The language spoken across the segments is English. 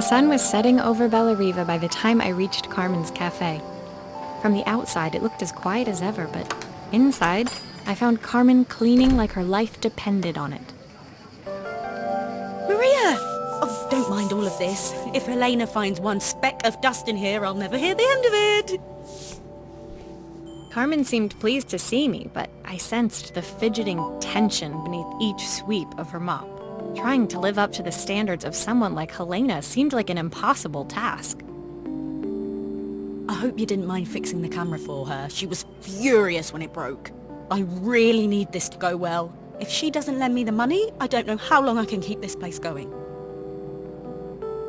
The sun was setting over Bellariva by the time I reached Carmen's Cafe. From the outside, it looked as quiet as ever, but inside, I found Carmen cleaning like her life depended on it. Maria! Oh, don't mind all of this. If Helena finds one speck of dust in here, I'll never hear the end of it. Carmen seemed pleased to see me, but I sensed the fidgeting tension beneath each sweep of her mop. Trying to live up to the standards of someone like Helena seemed like an impossible task. I hope you didn't mind fixing the camera for her. She was furious when it broke. I really need this to go well. If she doesn't lend me the money, I don't know how long I can keep this place going.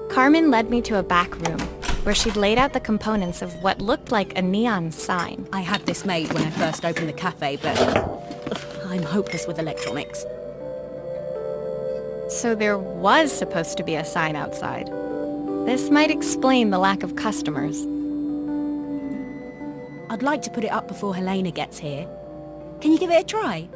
Carmen led me to a back room, where she'd laid out the components of what looked like a neon sign. I had this made when I first opened the cafe, but I'm hopeless with electronics. So there was supposed to be a sign outside. This might explain the lack of customers. I'd like to put it up before Helena gets here. Can you give it a try?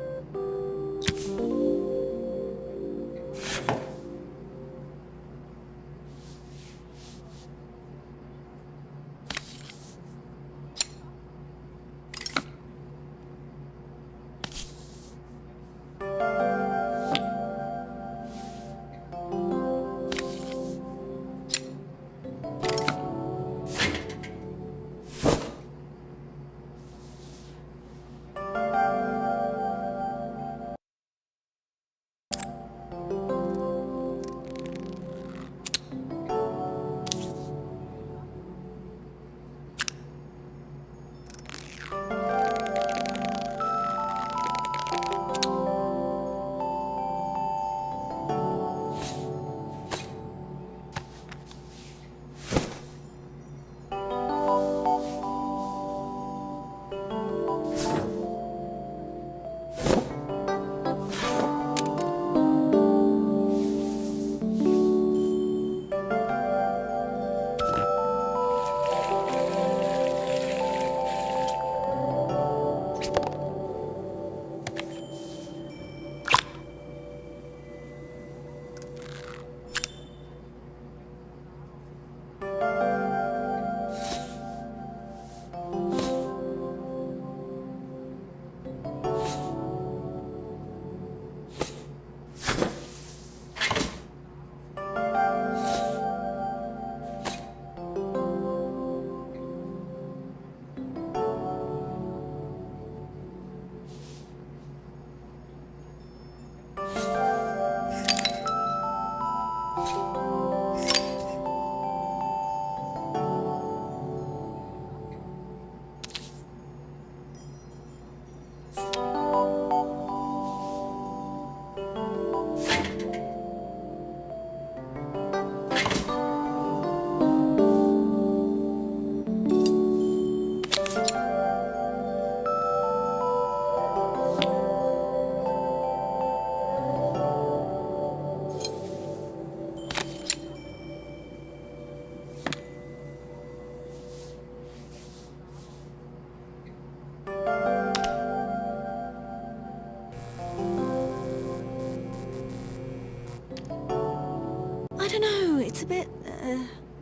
I don't know, it's a bit,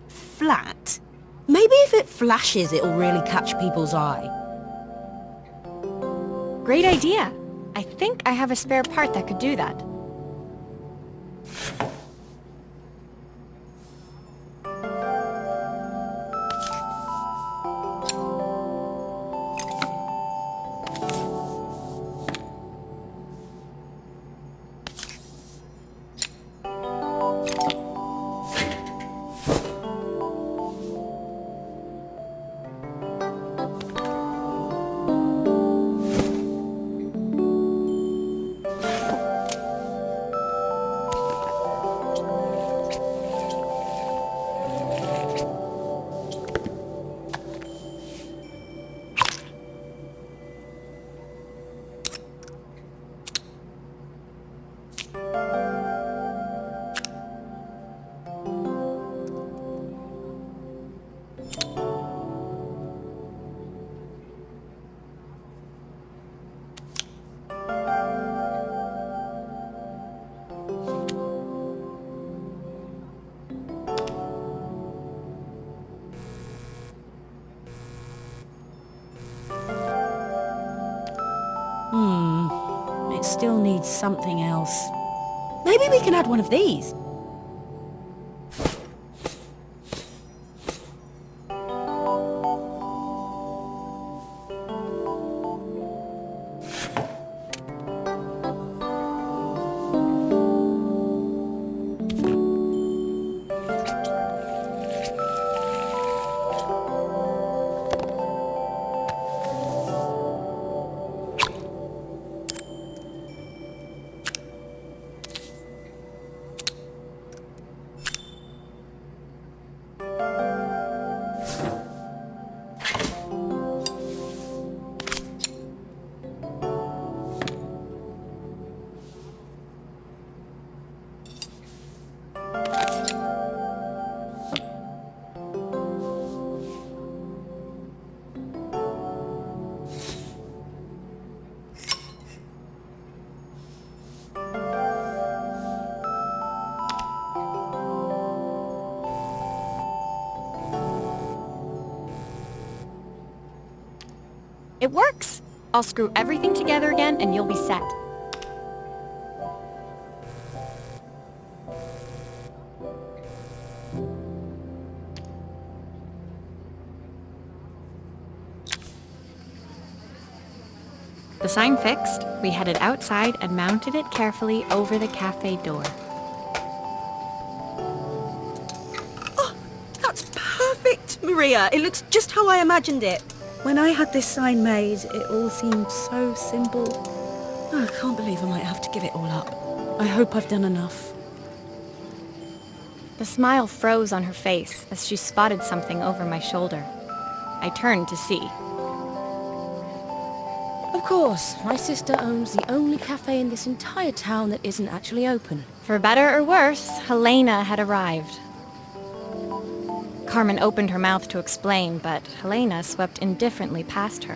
flat. Maybe if it flashes, it'll really catch people's eye. Great idea! I think I have a spare part that could do that. still need something else. Maybe we can add one of these. It works! I'll screw everything together again and you'll be set. The sign fixed, we headed outside and mounted it carefully over the cafe door. Oh, that's perfect, Maria. It looks just how I imagined it. When I had this sign made, it all seemed so simple. Oh, I can't believe I might have to give it all up. I hope I've done enough. The smile froze on her face as she spotted something over my shoulder. I turned to see. Of course, my sister owns the only cafe in this entire town that isn't actually open. For better or worse, Helena had arrived. Carmen opened her mouth to explain, but Helena swept indifferently past her.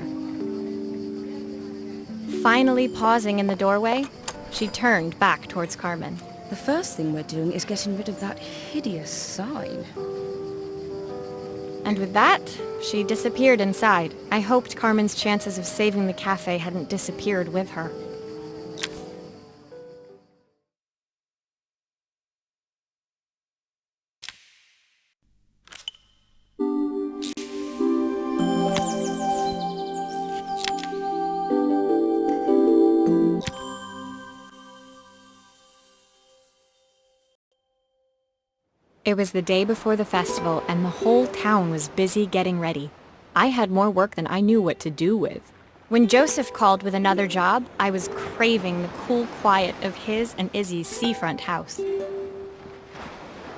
Finally pausing in the doorway, she turned back towards Carmen. The first thing we're doing is getting rid of that hideous sign. And with that, she disappeared inside. I hoped Carmen's chances of saving the cafe hadn't disappeared with her. It was the day before the festival, and the whole town was busy getting ready. I had more work than I knew what to do with. When Joseph called with another job, I was craving the cool quiet of his and Izzy's seafront house.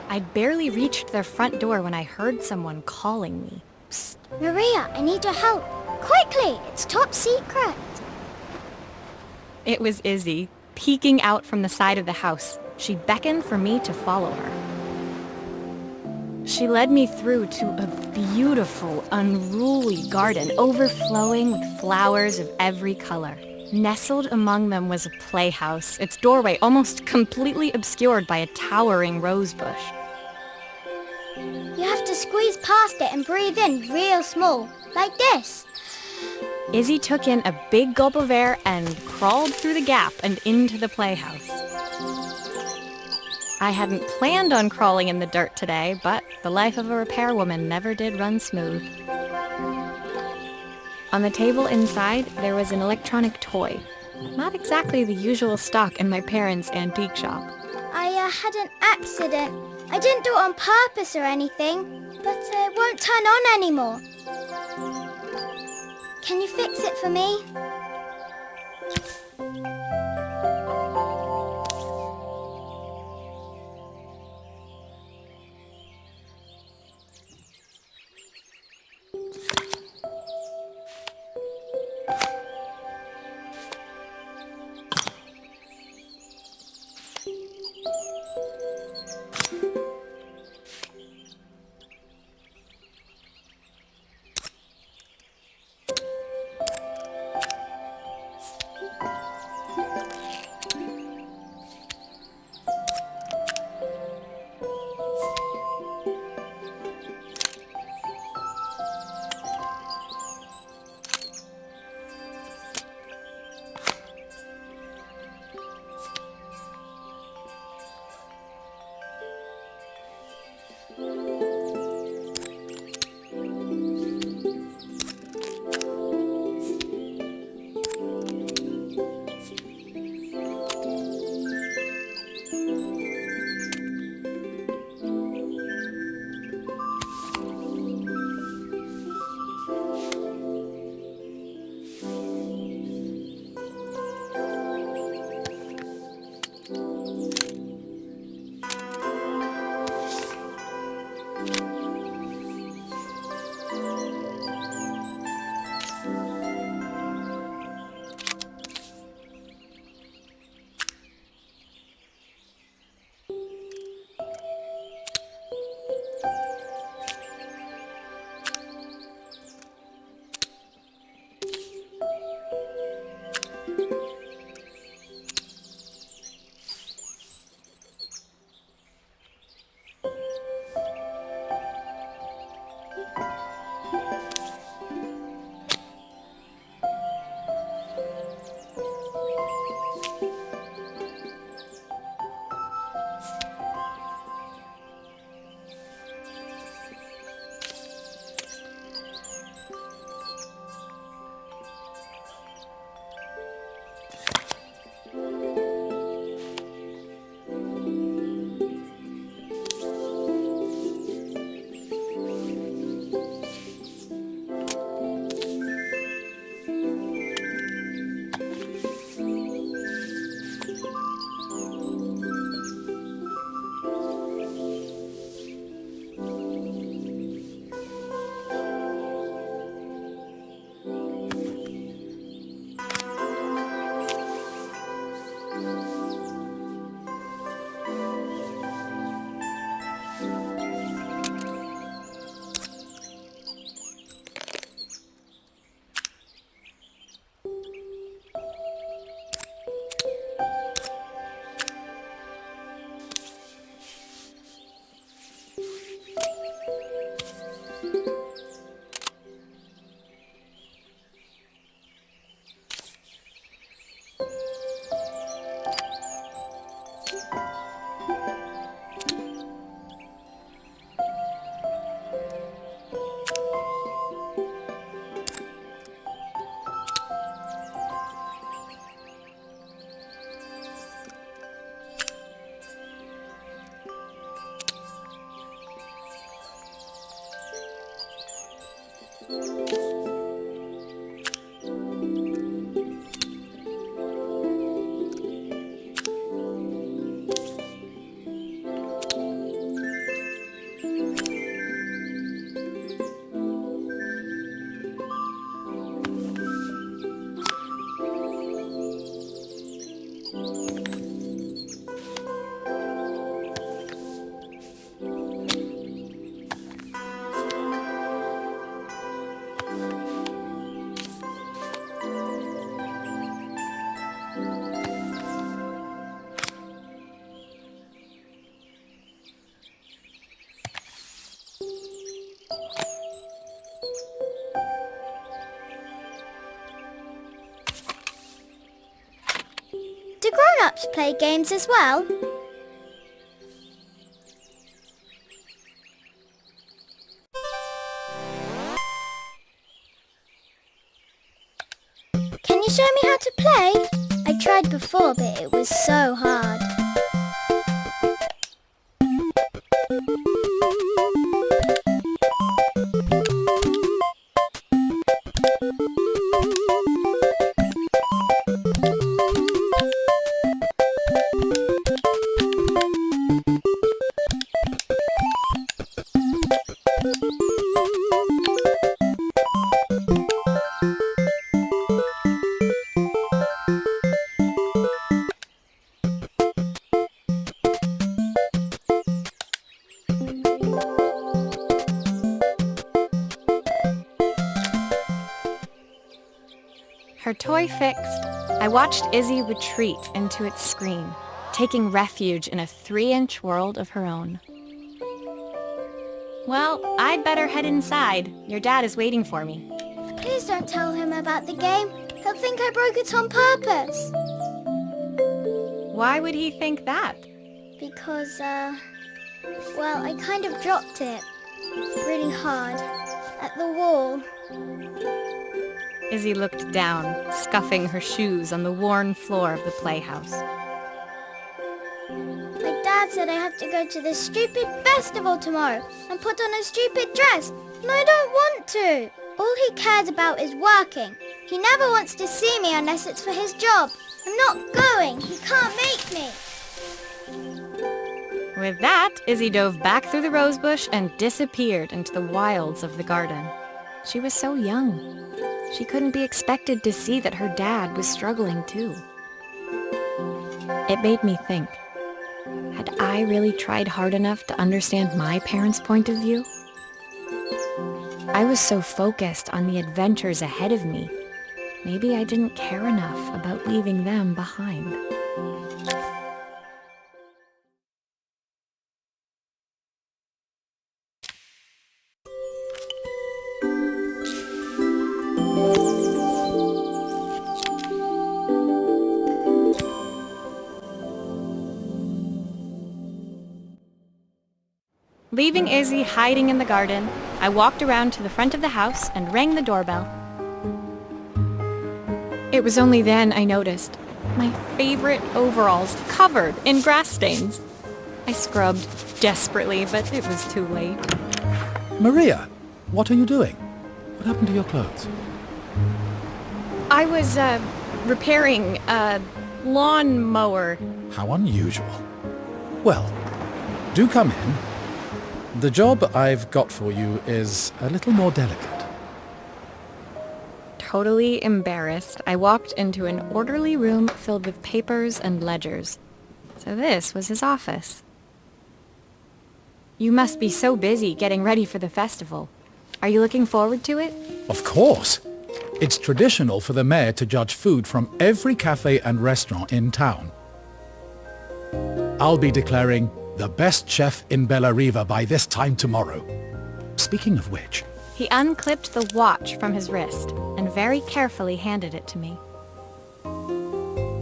I'd barely reached their front door when I heard someone calling me. Psst. Maria, I need your help. Quickly, it's top secret. It was Izzy, peeking out from the side of the house. She beckoned for me to follow her. She led me through to a beautiful, unruly garden overflowing with flowers of every color. Nestled among them was a playhouse, its doorway almost completely obscured by a towering rose bush. You have to squeeze past it and breathe in real small, like this. Izzy took in a big gulp of air and crawled through the gap and into the playhouse. I hadn't planned on crawling in the dirt today, but the life of a repairwoman never did run smooth. On the table inside, there was an electronic toy. Not exactly the usual stock in my parents' antique shop. I had an accident. I didn't do it on purpose or anything, but it won't turn on anymore. Can you fix it for me? Do grown-ups play games as well? Can you show me how to play? I tried before, but it was so hard. Her toy fixed, I watched Izzy retreat into its screen, taking refuge in a 3-inch world of her own. Well, I'd better head inside. Your dad is waiting for me. Please don't tell him about the game. He'll think I broke it on purpose. Why would he think that? Because, well, I kind of dropped it really hard at the wall. Izzy looked down, scuffing her shoes on the worn floor of the playhouse. My dad said I have to go to this stupid festival tomorrow and put on a stupid dress, and I don't want to. All he cares about is working. He never wants to see me unless it's for his job. I'm not going. He can't make me. With that, Izzy dove back through the rosebush and disappeared into the wilds of the garden. She was so young. She couldn't be expected to see that her dad was struggling too. It made me think, had I really tried hard enough to understand my parents' point of view? I was so focused on the adventures ahead of me. Maybe I didn't care enough about leaving them behind. Leaving Izzy hiding in the garden, I walked around to the front of the house and rang the doorbell. It was only then I noticed my favorite overalls covered in grass stains. I scrubbed desperately, but it was too late. Maria, what are you doing? What happened to your clothes? I was, repairing a lawnmower. How unusual. Well, do come in. The job I've got for you is a little more delicate. Totally embarrassed, I walked into an orderly room filled with papers and ledgers. So this was his office. You must be so busy getting ready for the festival. Are you looking forward to it? Of course. It's traditional for the mayor to judge food from every cafe and restaurant in town. I'll be declaring the best chef in Bella Riva by this time tomorrow. Speaking of which... He unclipped the watch from his wrist and very carefully handed it to me.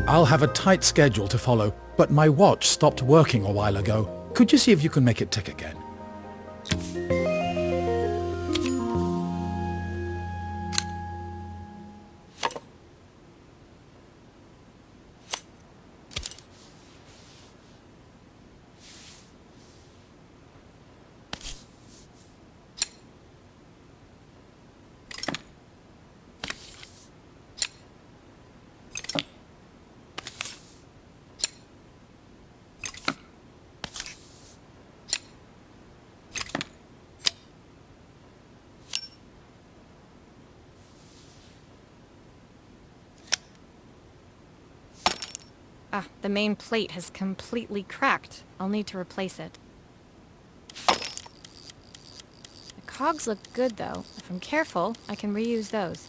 I'll have a tight schedule to follow, but my watch stopped working a while ago. Could you see if you can make it tick again? The main plate has completely cracked. I'll need to replace it. The cogs look good, though. If I'm careful, I can reuse those.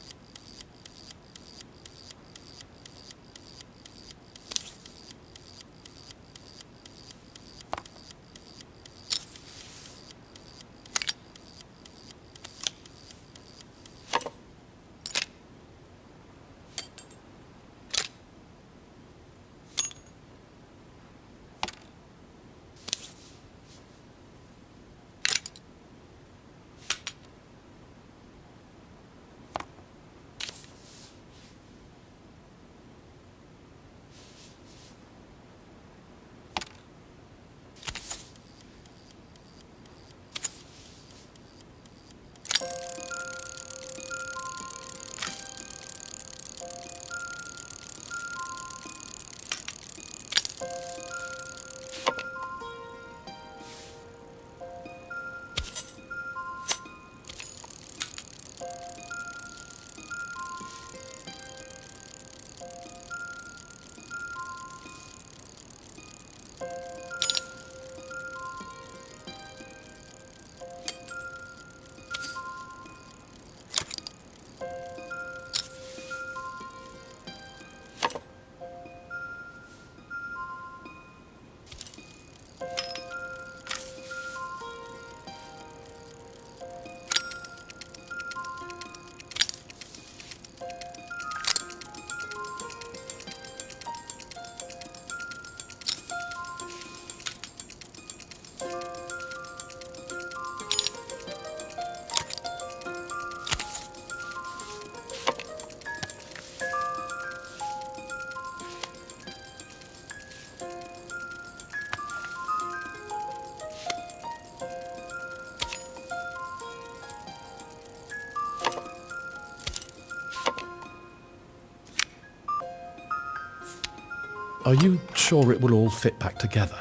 Are you sure it will all fit back together?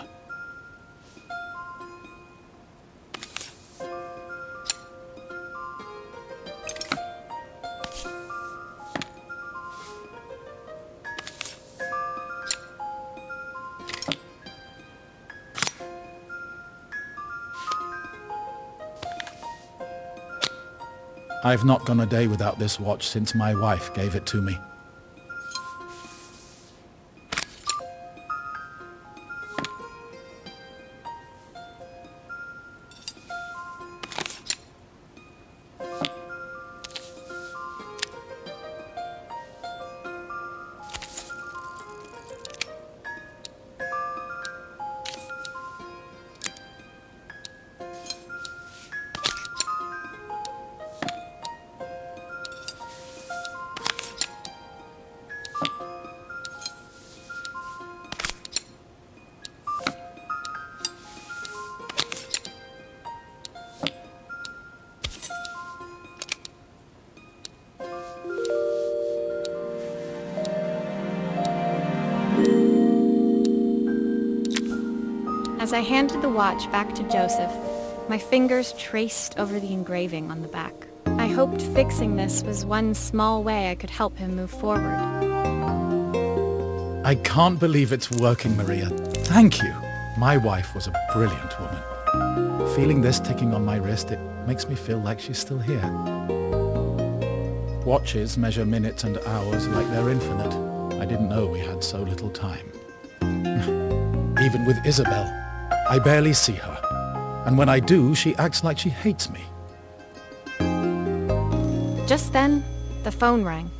I've not gone a day without this watch since my wife gave it to me. As I handed the watch back to Joseph, my fingers traced over the engraving on the back. I hoped fixing this was one small way I could help him move forward. I can't believe it's working, Maria. Thank you. My wife was a brilliant woman. Feeling this ticking on my wrist, it makes me feel like she's still here. Watches measure minutes and hours like they're infinite. I didn't know we had so little time. Even with Isabel, I barely see her. And when I do, she acts like she hates me. Just then, the phone rang.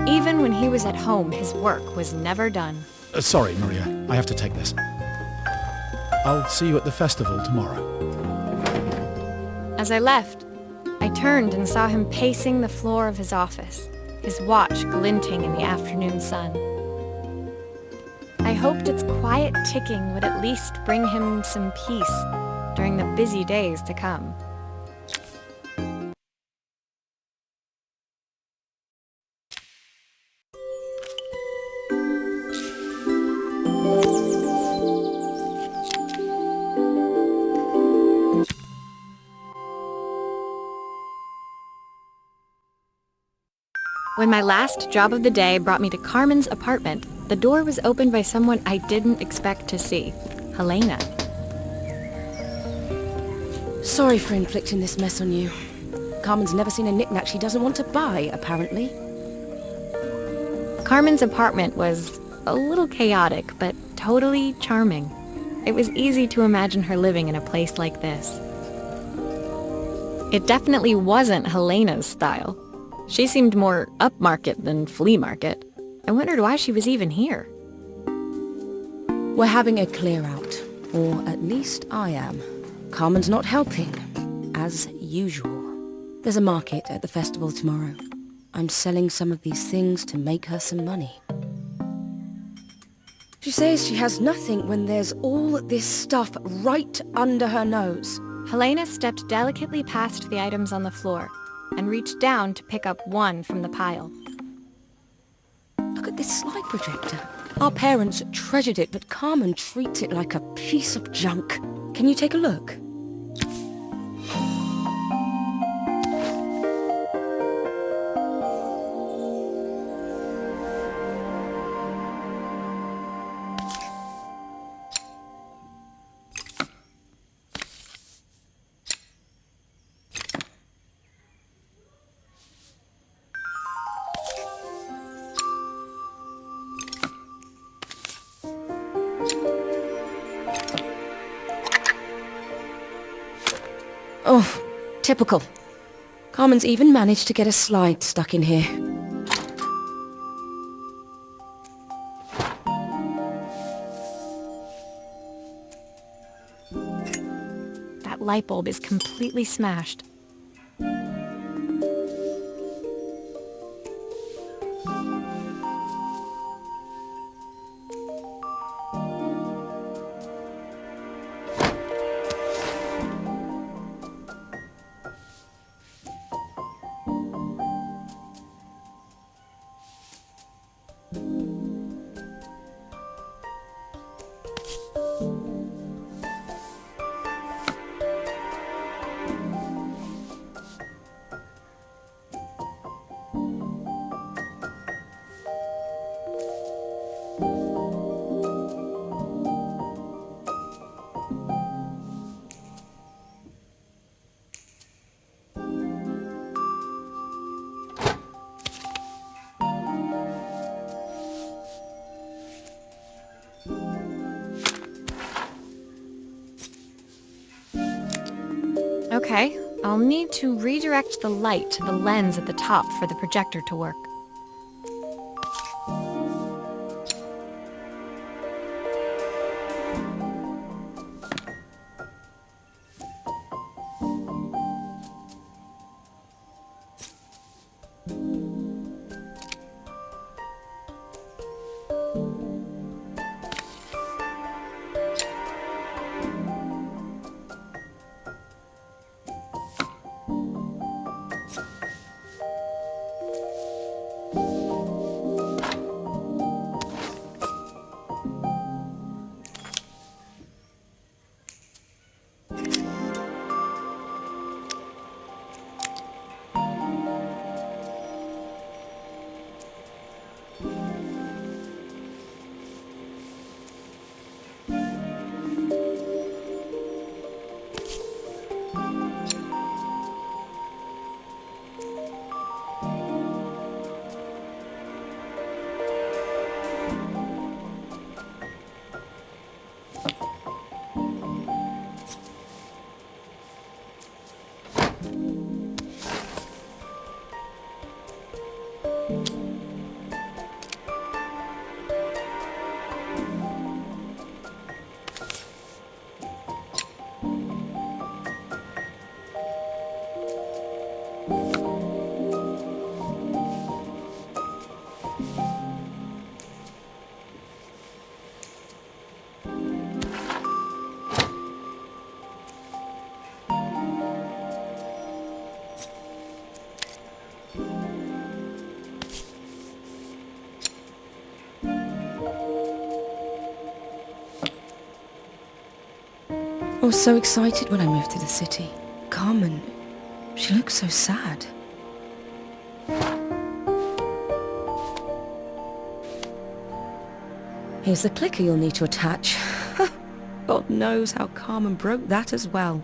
Even when he was at home, his work was never done. Sorry, Maria. I have to take this. I'll see you at the festival tomorrow. As I left, I turned and saw him pacing the floor of his office, his watch glinting in the afternoon sun. I hoped its quiet ticking would at least bring him some peace during the busy days to come. When my last job of the day brought me to Carmen's apartment, the door was opened by someone I didn't expect to see, Helena. Sorry for inflicting this mess on you. Carmen's never seen a knick-knack she doesn't want to buy, apparently. Carmen's apartment was a little chaotic, but totally charming. It was easy to imagine her living in a place like this. It definitely wasn't Helena's style. She seemed more upmarket than flea market. I wondered why she was even here. We're having a clear out, or at least I am. Carmen's not helping, as usual. There's a market at the festival tomorrow. I'm selling some of these things to make her some money. She says she has nothing when there's all this stuff right under her nose. Helena stepped delicately past the items on the floor and reached down to pick up one from the pile. Look at this slide projector. Our parents treasured it, but Carmen treats it like a piece of junk. Can you take a look? Oh, typical. Carmen's even managed to get a slide stuck in here. That light bulb is completely smashed. Okay, I'll need to redirect the light to the lens at the top for the projector to work. I was so excited when I moved to the city. Carmen, she looks so sad. Here's the clicker you'll need to attach. God knows how Carmen broke that as well.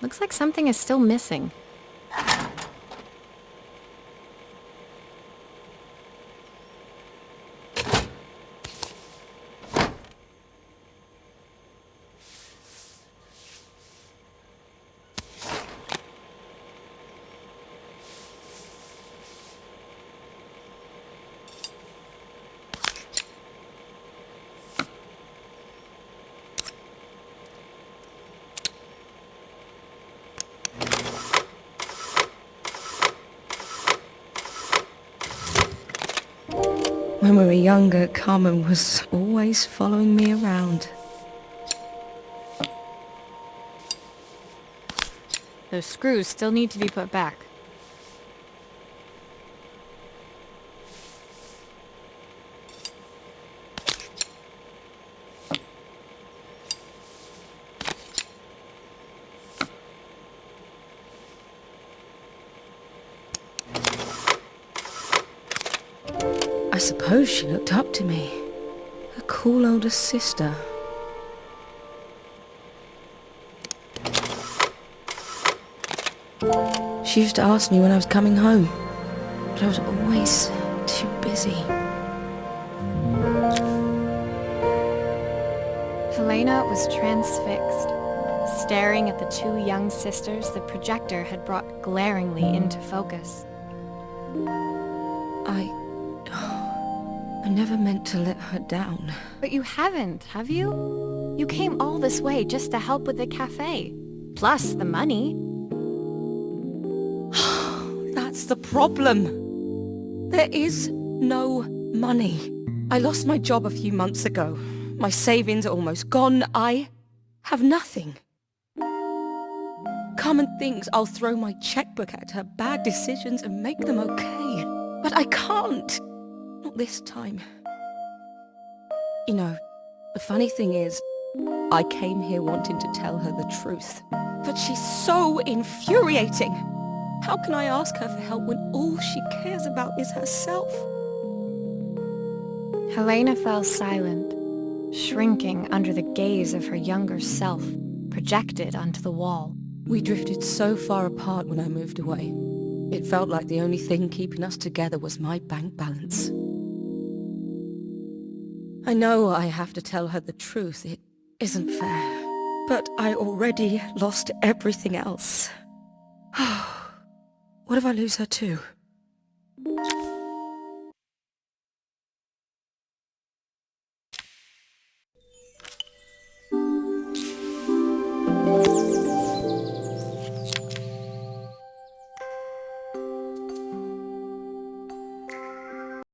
Looks like something is still missing. When we were younger, Carmen was always following me around. Those screws still need to be put back. I suppose she looked up to me. A cool older sister. She used to ask me when I was coming home, but I was always too busy. Helena was transfixed, staring at the two young sisters the projector had brought glaringly into focus. I never meant to let her down. But you haven't, have you? You came all this way just to help with the cafe. Plus the money. That's the problem. There is no money. I lost my job a few months ago. My savings are almost gone. I have nothing. Carmen thinks I'll throw my checkbook at her bad decisions and make them okay. But I can't. Not this time. You know, the funny thing is, I came here wanting to tell her the truth. But she's so infuriating. How can I ask her for help when all she cares about is herself? Helena fell silent, shrinking under the gaze of her younger self, projected onto the wall. We drifted so far apart when I moved away. It felt like the only thing keeping us together was my bank balance. I know I have to tell her the truth. It isn't fair. But I already lost everything else. What if I lose her too?